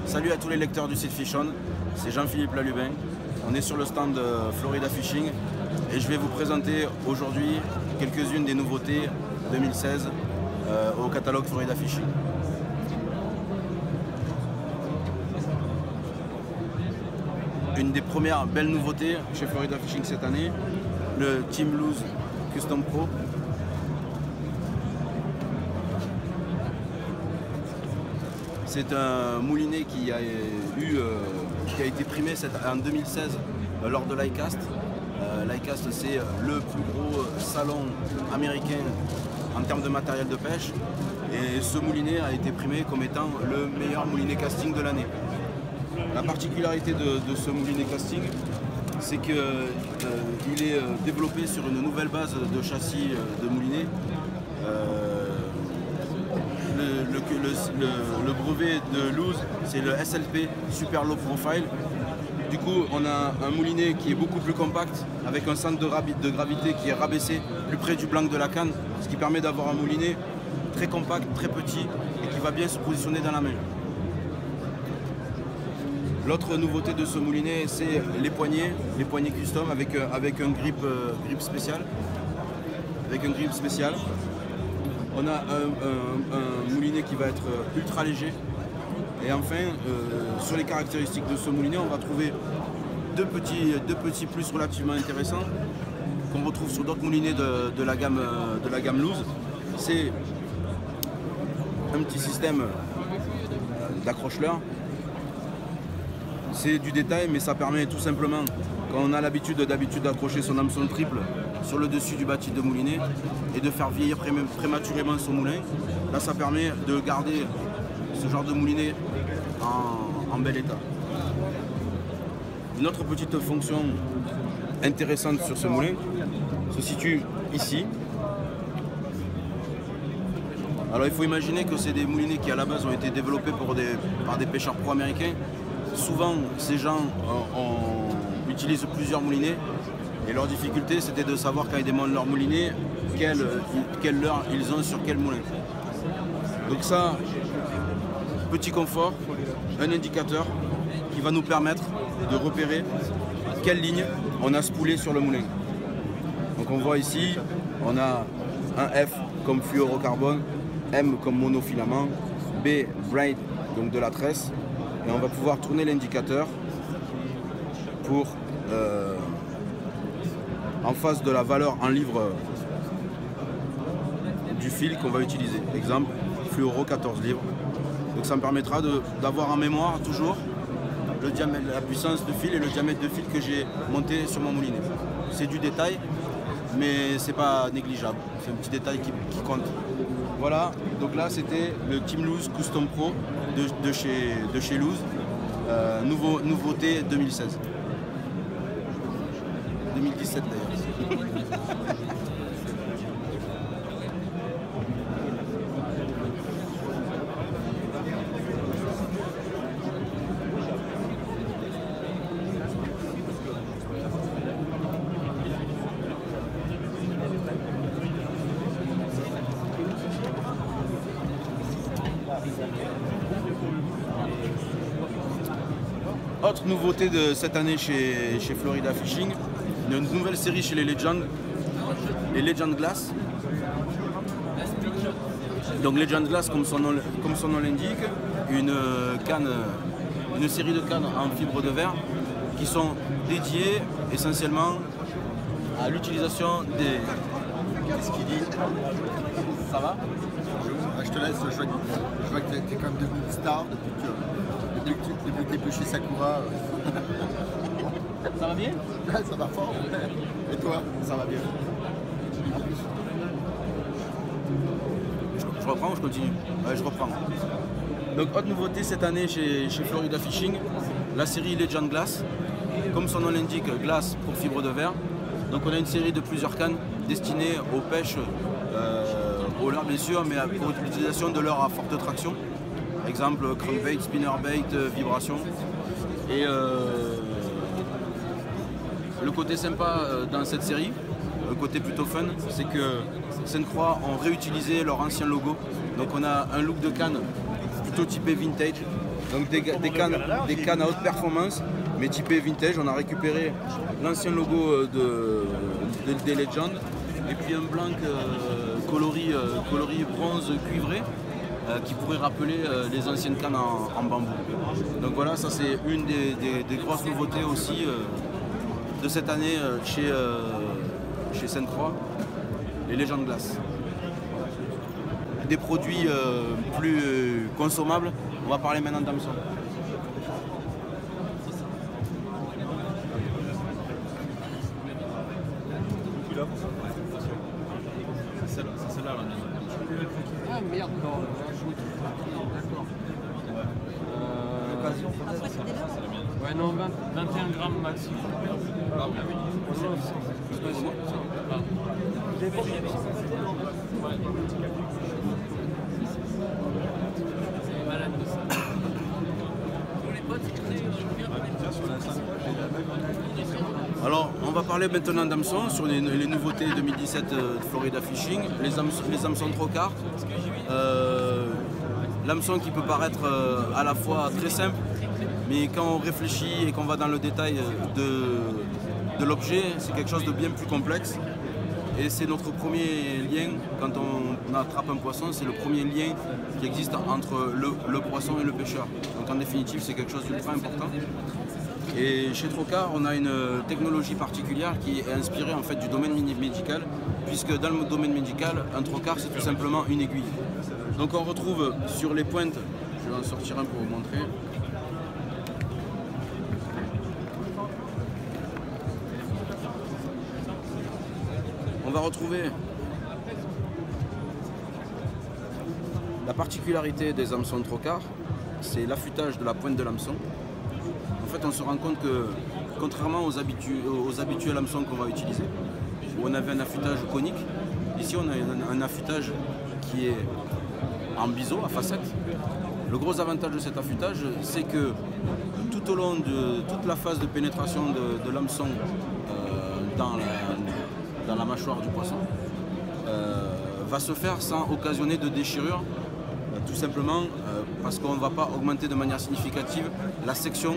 Salut à tous les lecteurs du site Fish On, c'est Jean-Philippe Lalubin. On est sur le stand de Florida Fishing et je vais vous présenter aujourd'hui quelques-unes des nouveautés 2016 au catalogue Florida Fishing. Une des premières belles nouveautés chez Florida Fishing cette année, le Team Lose Custom Pro. C'est un moulinet qui a été primé en 2016 lors de l'ICAST. L'ICAST, c'est le plus gros salon américain en termes de matériel de pêche. Et ce moulinet a été primé comme étant le meilleur moulinet casting de l'année. La particularité de ce moulinet casting, c'est qu'il est développé sur une nouvelle base de châssis de moulinet. Le brevet de Lose, c'est le SLP Super Low Profile. Du coup, on a un moulinet qui est beaucoup plus compact, avec un centre de gravité qui est rabaissé plus près du blanc de la canne, ce qui permet d'avoir un moulinet très compact, très petit et qui va bien se positionner dans la main. L'autre nouveauté de ce moulinet, c'est les poignées custom avec un grip spécial. On a un moulinet qui va être ultra léger. Et enfin, sur les caractéristiques de ce moulinet, on va trouver deux petits plus relativement intéressants qu'on retrouve sur d'autres moulinets de la gamme Lose. C'est un petit système d'accroche-leurre. C'est du détail, mais ça permet tout simplement, quand on a l'habitude d'accrocher son hameçon triple sur le dessus du bâti de moulinet et de faire vieillir prématurément son moulin, là ça permet de garder ce genre de moulinet en bel état. Une autre petite fonction intéressante sur ce moulin se situe ici. Alors il faut imaginer que c'est des moulinets qui à la base ont été développés par des pêcheurs pro-américains. Souvent ces gens utilisent plusieurs moulinets et leur difficulté c'était de savoir quand ils démontent leur moulinet quelle leurre ils ont sur quel moulin. Donc ça, petit confort, un indicateur qui va nous permettre de repérer quelle ligne on a spoolé sur le moulin. Donc on voit ici, on a un F comme fluorocarbone, M comme monofilament, B braid donc de la tresse, et on va pouvoir tourner l'indicateur pour en face de la valeur en livres du fil qu'on va utiliser. Exemple, fluoro 14 livres. Donc ça me permettra d'avoir en mémoire toujours le diamètre, la puissance de fil et le diamètre de fil que j'ai monté sur mon moulinet. C'est du détail, mais c'est pas négligeable. C'est un petit détail qui compte. Voilà, donc là c'était le Team Lose Custom Pro de chez Lose. Nouveauté 2016. 2017 d'ailleurs. Autre nouveauté de cette année chez Florida Fishing, une nouvelle série chez les Legend Glass. Donc Legend Glass, comme son nom l'indique, une série de cannes en fibre de verre qui sont dédiées essentiellement à l'utilisation des... Qu'est-ce qu'il dit? Ça va? Je te laisse, je vois que tu es quand même devenu une star depuis que tu es plus chez Sakura. Ça va bien? Ça va fort. Et toi? Ça va bien. Je reprends ou je continue? Ouais, je reprends. Donc autre nouveauté cette année chez Florida Fishing, la série Legend Glass. Comme son nom l'indique, glace pour fibre de verre. Donc on a une série de plusieurs cannes destinées aux pêches, au leurre bien sûr, mais pour l'utilisation de leurre à forte traction. Exemple crankbait, spinnerbait, vibration. Et le côté sympa dans cette série, le côté plutôt fun, c'est que Sainte-Croix ont réutilisé leur ancien logo. Donc on a un look de canne plutôt typé vintage, Donc des cannes à haute performance, mais typées vintage. On a récupéré l'ancien logo des Legends et puis un blanc coloris bronze cuivré qui pourrait rappeler les anciennes cannes en bambou. Donc voilà, ça c'est une des grosses nouveautés aussi de cette année chez Sainte-Croix, les Légendes Glace. Des produits plus consommables, on va parler maintenant d'hameçon. C'est celle-là, là. Ah merde, non, d'accord. Ouais, non, 21 grammes maximum. Ah oui. Alors, on va parler maintenant d'hameçon sur les nouveautés 2017 de Florida Fishing, les hameçons trocars. L'hameçon qui peut paraître à la fois très simple, mais quand on réfléchit et qu'on va dans le détail de l'objet, c'est quelque chose de bien plus complexe. Et c'est notre premier lien, quand on attrape un poisson, c'est le premier lien qui existe entre le poisson et le pêcheur. Donc en définitive, c'est quelque chose d'ultra important. Et chez Trocar, on a une technologie particulière qui est inspirée en fait du domaine médical, puisque dans le domaine médical, un trocar c'est tout simplement une aiguille. Donc on retrouve sur les pointes, je vais en sortir un pour vous montrer. On va retrouver la particularité des hameçons trocar, c'est l'affûtage de la pointe de l'hameçon. En fait, on se rend compte que, contrairement aux habituels hameçons qu'on va utiliser, où on avait un affûtage conique, ici on a un affûtage qui est en biseau, à facettes. Le gros avantage de cet affûtage, c'est que tout au long de toute la phase de pénétration de l'hameçon dans la mâchoire du poisson, va se faire sans occasionner de déchirure, tout simplement parce qu'on ne va pas augmenter de manière significative la section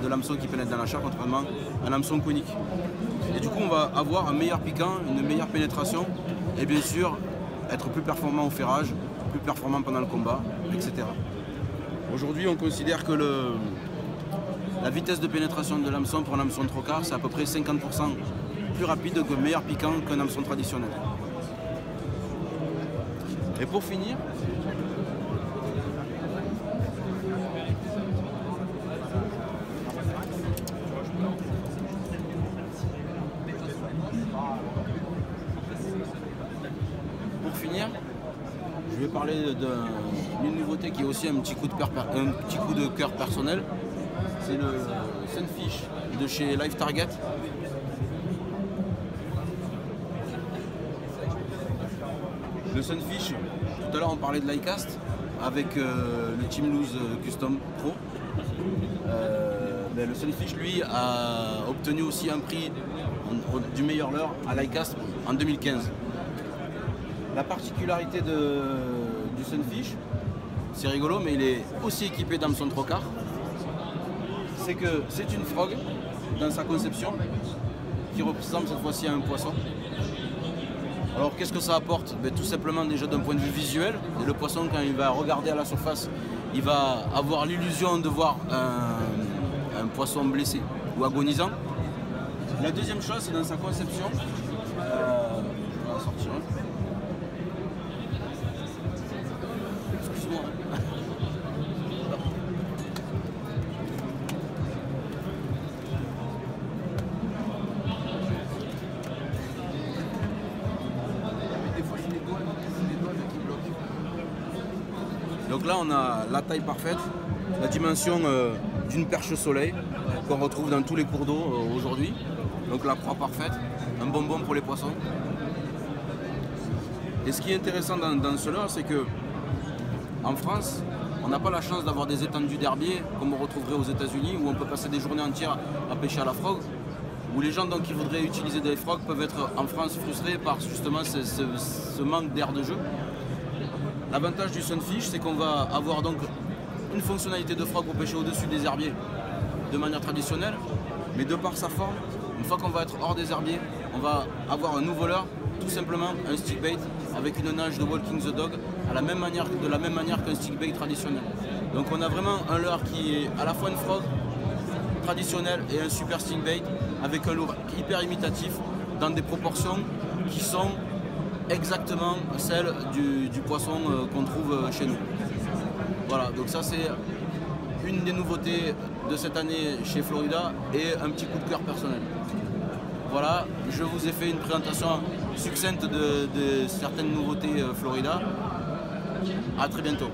de l'hameçon qui pénètre dans la chair, contrairement à un hameçon conique. Et du coup, on va avoir un meilleur piquant, une meilleure pénétration et bien sûr être plus performant au ferrage, plus performant pendant le combat, etc. Aujourd'hui, on considère que la vitesse de pénétration de l'hameçon pour un hameçon trocar, c'est à peu près 50% plus rapide, que meilleur piquant qu'un hameçon traditionnel. Et pour finir, je vais parler d'une nouveauté qui est aussi un petit coup de cœur personnel. C'est le Sunfish de chez Live Target. Le Sunfish, tout à l'heure on parlait de l'ICAST avec le Team Loose Custom Pro. Le Sunfish lui a obtenu aussi un prix du meilleur leurre à l'ICAST en 2015. La particularité du Sunfish, c'est rigolo, mais il est aussi équipé d'hameçon trocar. C'est que c'est une frog dans sa conception qui ressemble cette fois-ci à un poisson. Alors qu'est-ce que ça apporte? Tout simplement déjà d'un point de vue visuel. Et le poisson, quand il va regarder à la surface, il va avoir l'illusion de voir un poisson blessé ou agonisant. La deuxième chose, c'est dans sa conception. Je vais en sortir un. Excuse-moi. Donc là on a la taille parfaite, la dimension d'une perche soleil qu'on retrouve dans tous les cours d'eau aujourd'hui. Donc la proie parfaite, un bonbon pour les poissons. Et ce qui est intéressant dans ce leurre, c'est que en France, on n'a pas la chance d'avoir des étendues d'herbiers comme on retrouverait aux États-Unis, où on peut passer des journées entières à pêcher à la frog, où les gens donc, qui voudraient utiliser des frogs peuvent être en France frustrés par justement ce manque d'air de jeu. L'avantage du Sunfish, c'est qu'on va avoir donc une fonctionnalité de frog pour pêcher au-dessus des herbiers de manière traditionnelle, mais de par sa forme, une fois qu'on va être hors des herbiers, on va avoir un nouveau leurre, tout simplement un stick bait avec une nage de Walking the Dog de la même manière qu'un stick bait traditionnel. Donc on a vraiment un leurre qui est à la fois une frog traditionnelle et un super stick bait avec un leurre hyper imitatif dans des proportions qui sont exactement celles du poisson qu'on trouve chez nous. Voilà, donc ça c'est une des nouveautés de cette année chez Florida et un petit coup de cœur personnel. Voilà, je vous ai fait une présentation succincte de certaines nouveautés Florida. À très bientôt.